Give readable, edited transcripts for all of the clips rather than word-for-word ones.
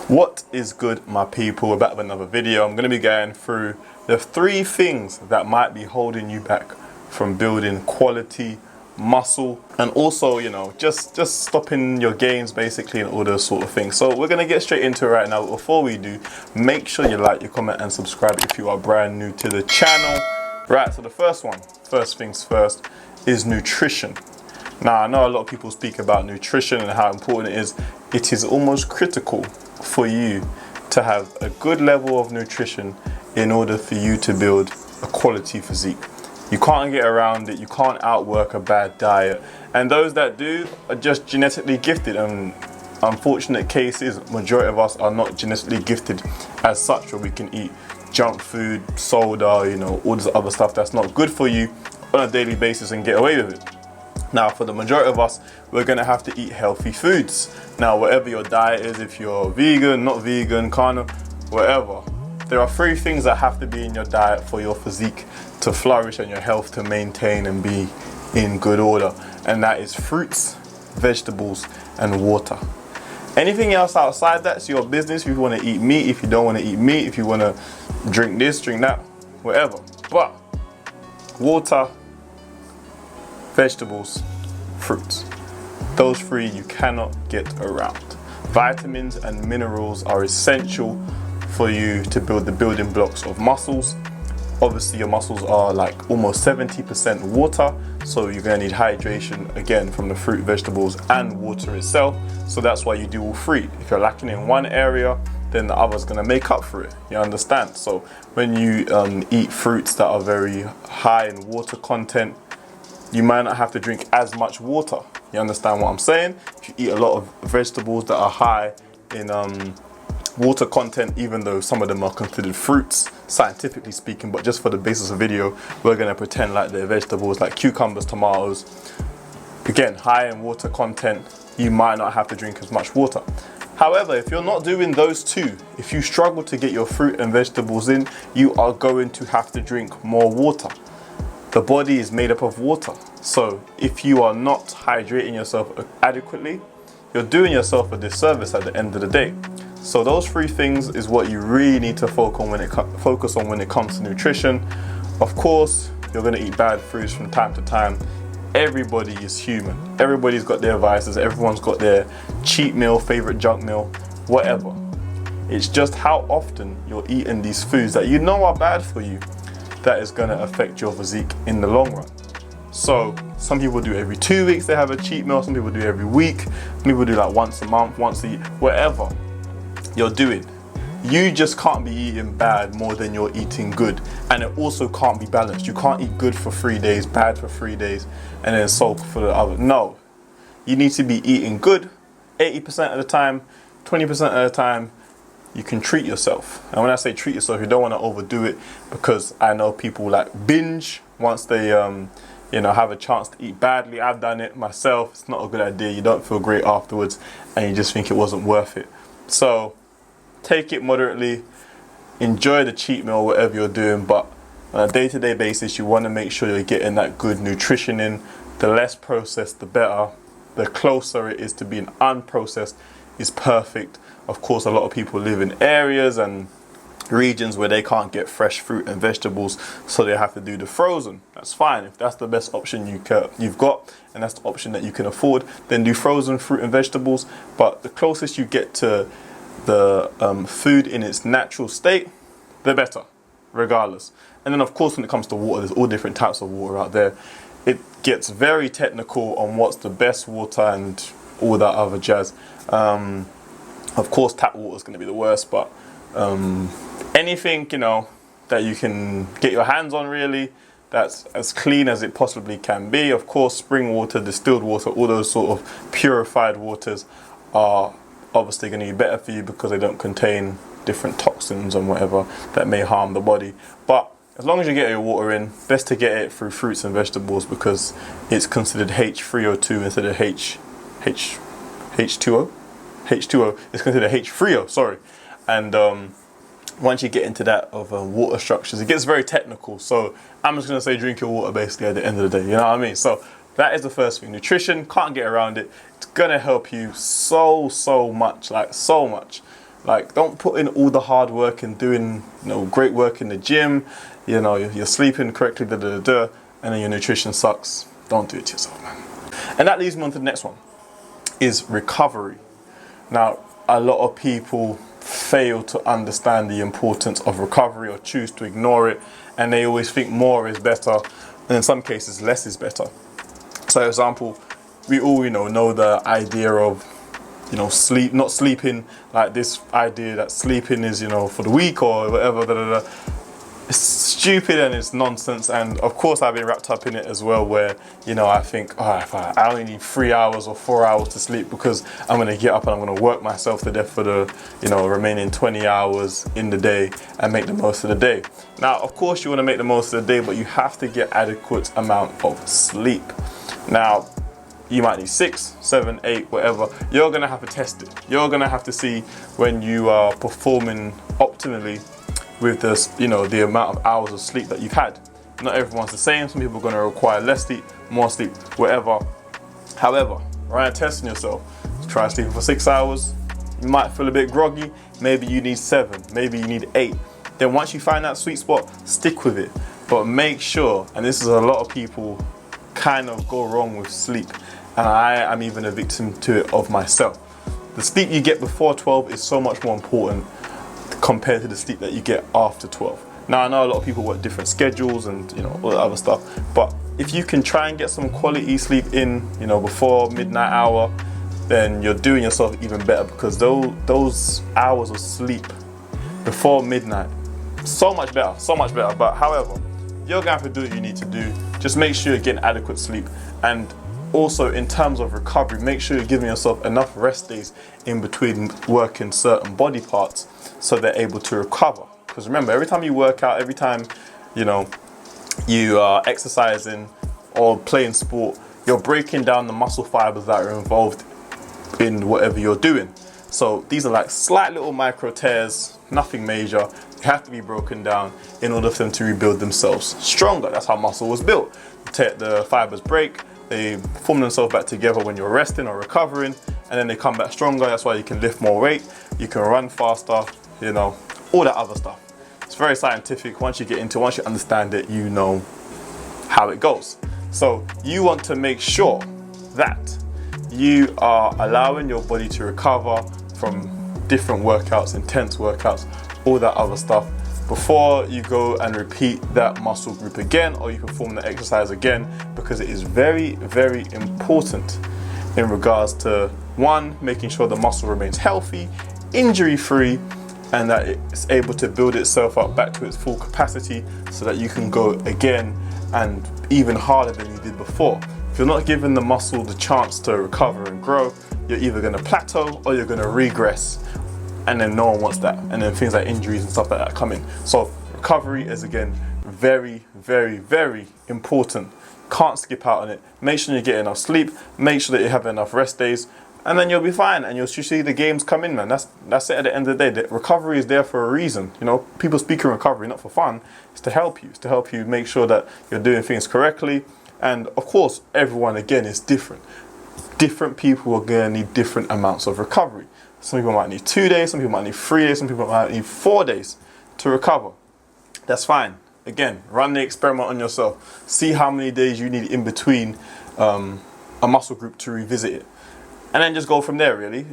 What is good, my people? We're back with another video. I'm going to be going through the 3 things that might be holding you back from building quality muscle, and also, you know, just stopping your gains basically, and all those sort of things. So we're going to get straight into it right now. But before we do, make sure you like, you comment and subscribe if you are brand new to the channel. Right, so the first things first, is nutrition. Now, I know a lot of people speak about nutrition and how important it is. It is almost critical for you to have a good level of nutrition in order for you to build a quality physique. You can't get around it. You can't outwork a bad diet. And those that do are just genetically gifted. And unfortunate case is, majority of us are not genetically gifted as such, where we can eat junk food, soda, you know, all this other stuff that's not good for you on a daily basis and get away with it. Now, for the majority of us, we're going to have to eat healthy foods. Now, whatever your diet is, if you're vegan, not vegan, carnivore, whatever, there are 3 things that have to be in your diet for your physique to flourish and your health to maintain and be in good order. And that is fruits, vegetables, and water. Anything else outside that's your business. If you want to eat meat, if you don't want to eat meat, if you want to drink this, drink that, whatever. But water, vegetables, fruits. Those 3 you cannot get around. Vitamins and minerals are essential for you to build the building blocks of muscles. Obviously, your muscles are like almost 70% water, so you're going to need hydration again from the fruit, vegetables, and water itself. So that's why you do all 3. If you're lacking in one area, then the other's going to make up for it. You understand? So when you eat fruits that are very high in water content, you might not have to drink as much water. You understand what I'm saying? If you eat a lot of vegetables that are high in water content, even though some of them are considered fruits, scientifically speaking, but just for the basis of video, we're going to pretend like they're vegetables, like cucumbers, tomatoes. Again, high in water content, you might not have to drink as much water. However, if you're not doing those 2, if you struggle to get your fruit and vegetables in, you are going to have to drink more water. The body is made up of water. So if you are not hydrating yourself adequately, you're doing yourself a disservice at the end of the day. So those 3 things is what you really need to focus on when it comes to nutrition. Of course, you're going to eat bad foods from time to time. Everybody is human. Everybody's got their vices. Everyone's got their cheat meal, favorite junk meal, whatever. It's just how often you're eating these foods that you know are bad for you that is going to affect your physique in the long run. So some people do every 2 weeks, they have a cheat meal. Some people do every week. Some people do like once a month, once a year, whatever you're doing. You just can't be eating bad more than you're eating good. And it also can't be balanced. You can't eat good for 3 days, bad for 3 days, and then so for the other. No, you need to be eating good 80% of the time, 20% of the time. You can treat yourself. And when I say treat yourself, you don't want to overdo it, because I know people like binge once they you know, have a chance to eat badly. I've done it myself. It's not a good idea. You don't feel great afterwards and you just think it wasn't worth it. So take it moderately, enjoy the cheat meal, whatever you're doing, but on a day-to-day basis, you want to make sure you're getting that good nutrition in. The less processed, the better. The closer it is to being unprocessed is perfect. Of course, a lot of people live in areas and regions where they can't get fresh fruit and vegetables, so they have to do the frozen. That's fine. If that's the best option you've got, and that's the option that you can afford, then do frozen fruit and vegetables. But the closest you get to the food in its natural state, the better, regardless. And then, of course, when it comes to water, there's all different types of water out there. It gets very technical on what's the best water and all that other jazz. Of course, tap water is going to be the worst, but anything, you know, that you can get your hands on, really, that's as clean as it possibly can be. Of course, spring water, distilled water, all those sort of purified waters are obviously going to be better for you, because they don't contain different toxins and whatever that may harm the body. But as long as you get your water in, best to get it through fruits and vegetables, because it's considered H3O2 instead of H2O. H2O is considered H3O, sorry. And once you get into that of water structures, it gets very technical. So I'm just going to say drink your water basically at the end of the day, you know what I mean? So that is the first thing. Nutrition, can't get around it. It's going to help you so much, like so much. Like, don't put in all the hard work and doing, great work in the gym, you're sleeping correctly, and then your nutrition sucks. Don't do it to yourself, man. And that leads me on to the next one, is recovery. Now, a lot of people fail to understand the importance of recovery or choose to ignore it, and they always think more is better, and in some cases less is better. So, for example, we all know the idea of not sleeping, like this idea that sleeping is for the weak or whatever. It's stupid and it's nonsense, and of course I've been wrapped up in it as well, where I think, if I only need 3 hours or 4 hours to sleep, because I'm going to get up and I'm going to work myself to death for the remaining 20 hours in the day and make the most of the day. Now, of course you want to make the most of the day, but you have to get adequate amount of sleep. Now, you might need 6, 7, 8, whatever. You're going to have to test it. You're going to have to see when you are performing optimally with this, the amount of hours of sleep that you've had. Not everyone's the same. Some people are going to require less sleep, more sleep, whatever. However, right, testing yourself. Try sleeping for 6 hours. You might feel a bit groggy. Maybe you need 7. Maybe you need 8. Then once you find that sweet spot, stick with it. But make sure, and this is a lot of people kind of go wrong with sleep, and I am even a victim to it of myself. The sleep you get before 12 is so much more important compared to the sleep that you get after 12. Now, I know a lot of people work different schedules and all that other stuff, but if you can try and get some quality sleep in before midnight hour, then you're doing yourself even better, because those hours of sleep before midnight, so much better. But however, you're gonna have to do what you need to do. Just make sure you're getting adequate sleep, and also in terms of recovery, make sure you're giving yourself enough rest days in between working certain body parts so they're able to recover. Because remember, every time you work out, every time you are exercising or playing sport, you're breaking down the muscle fibers that are involved in whatever you're doing. So these are like slight little micro tears, nothing major. They have to be broken down in order for them to rebuild themselves stronger. That's how muscle was built. The fibers break, they form themselves back together when you're resting or recovering, and then they come back stronger. That's why you can lift more weight, you can run faster, all that other stuff. It's very scientific. Once you understand it, you know how it goes. So you want to make sure that you are allowing your body to recover from different workouts, intense workouts, all that other stuff, before you go and repeat that muscle group again, or you perform the exercise again, because it is very, very important in regards to, one, making sure the muscle remains healthy, injury-free, and that it's able to build itself up back to its full capacity so that you can go again and even harder than you did before. If you're not giving the muscle the chance to recover and grow, you're either going to plateau or you're going to regress, and then no one wants that, and then things like injuries and stuff like that come in. So recovery is, again, very, very, very important. Can't skip out on it. Make sure you get enough sleep, make sure that you have enough rest days, and then you'll be fine, and you'll see the games come in, man. That's it at the end of the day. The recovery is there for a reason. People speak in recovery not for fun. It's to help you. It's to help you make sure that you're doing things correctly. And of course, everyone, again, is different. Different people are going to need different amounts of recovery. Some people might need 2 days, some people might need 3 days, some people might need 4 days to recover. That's fine. Again, run the experiment on yourself. See how many days you need in between a muscle group to revisit it. And then just go from there, really.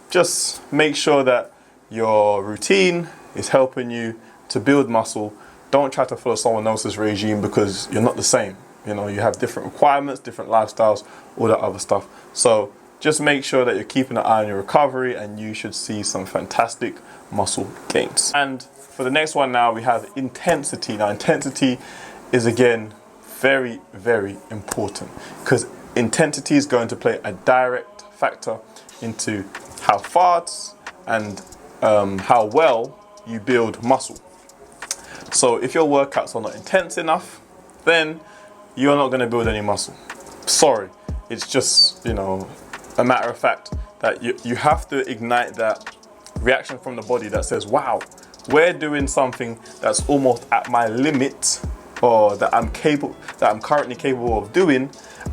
Just make sure that your routine is helping you to build muscle. Don't try to follow someone else's regime, because you're not the same. You have different requirements, different lifestyles, all that other stuff. So just make sure that you're keeping an eye on your recovery, and you should see some fantastic muscle gains. And for the next one now, we have intensity. Now, intensity is, again, very, very important, because intensity is going to play a direct factor into how fast and how well you build muscle. So if your workouts are not intense enough, then you're not going to build any muscle. Sorry, it's just a matter of fact that you have to ignite that reaction from the body that says, wow, we're doing something that's almost at my limit, or that I'm currently capable of doing.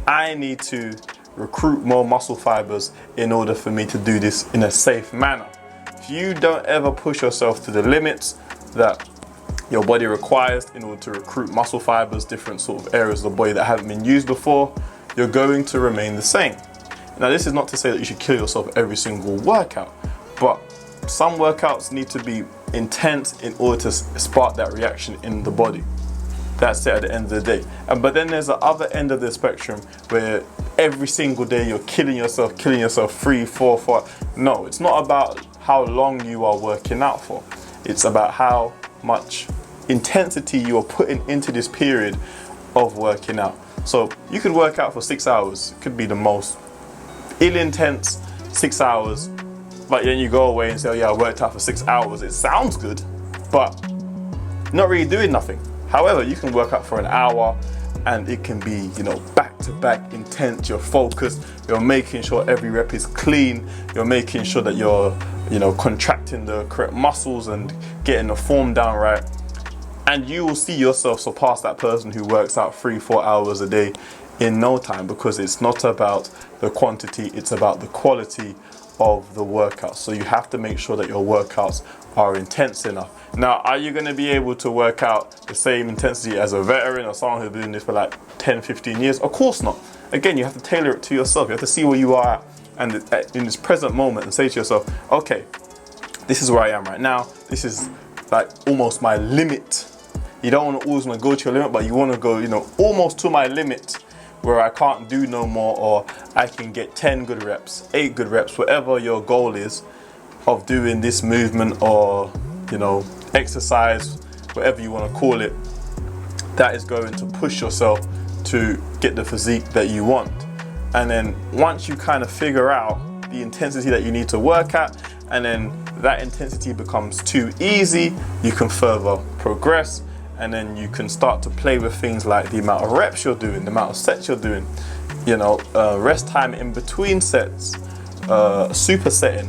I need to recruit more muscle fibers in order for me to do this in a safe manner. If if you don't ever push yourself to the limits that your body requires in order to recruit muscle fibers, different sort of areas of the body that haven't been used before, you're going to remain the same. Now, this is not to say that you should kill yourself every single workout, but some workouts need to be intense in order to spark that reaction in the body. That's it at the end of the day. But then there's the other end of the spectrum where every single day you're killing yourself 3, 4, 5. No, it's not about how long you are working out for. It's about how much intensity you are putting into this period of working out. So you could work out for 6 hours. It could be the most ill-intense 6 hours, but then you go away and say, oh yeah, I worked out for 6 hours. It sounds good, but not really doing nothing. However, you can work out for an hour and it can be, back-to-back intense. You're focused, you're making sure every rep is clean, you're making sure that you're, contracting the correct muscles and getting the form down right. And you will see yourself surpass that person who works out 3-4 hours a day in no time, because it's not about the quantity, it's about the quality of the workouts. So you have to make sure that your workouts are intense enough. Now, are you going to be able to work out the same intensity as a veteran or someone who's been doing this for like 10-15 years? Of course not. Again, you have to tailor it to yourself. You have to see where you are at and in this present moment and say to yourself, okay, this is where I am right now. This is like almost my limit. You don't always want to go to your limit, but you want to go, almost to my limit where I can't do no more, or I can get 10 good reps, 8 good reps, whatever your goal is of doing this movement or, exercise, whatever you want to call it. That is going to push yourself to get the physique that you want. And then once you kind of figure out the intensity that you need to work at, and then that intensity becomes too easy, you can further progress. And then you can start to play with things like the amount of reps you're doing, the amount of sets you're doing, rest time in between sets, supersetting,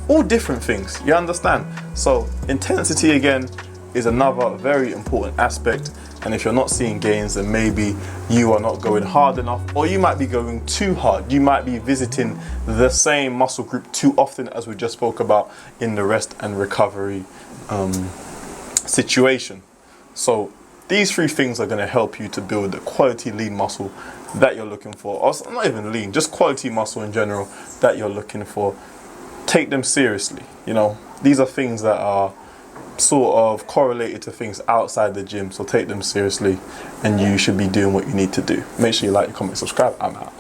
all different things, you understand? So intensity, again, is another very important aspect. And if you're not seeing gains, then maybe you are not going hard enough, or you might be going too hard. You might be visiting the same muscle group too often, as we just spoke about in the rest and recovery situation. So these 3 things are going to help you to build the quality lean muscle that you're looking for. Or not even lean, just quality muscle in general that you're looking for. Take them seriously. These are things that are sort of correlated to things outside the gym. So take them seriously, and you should be doing what you need to do. Make sure you like, comment, subscribe. I'm out.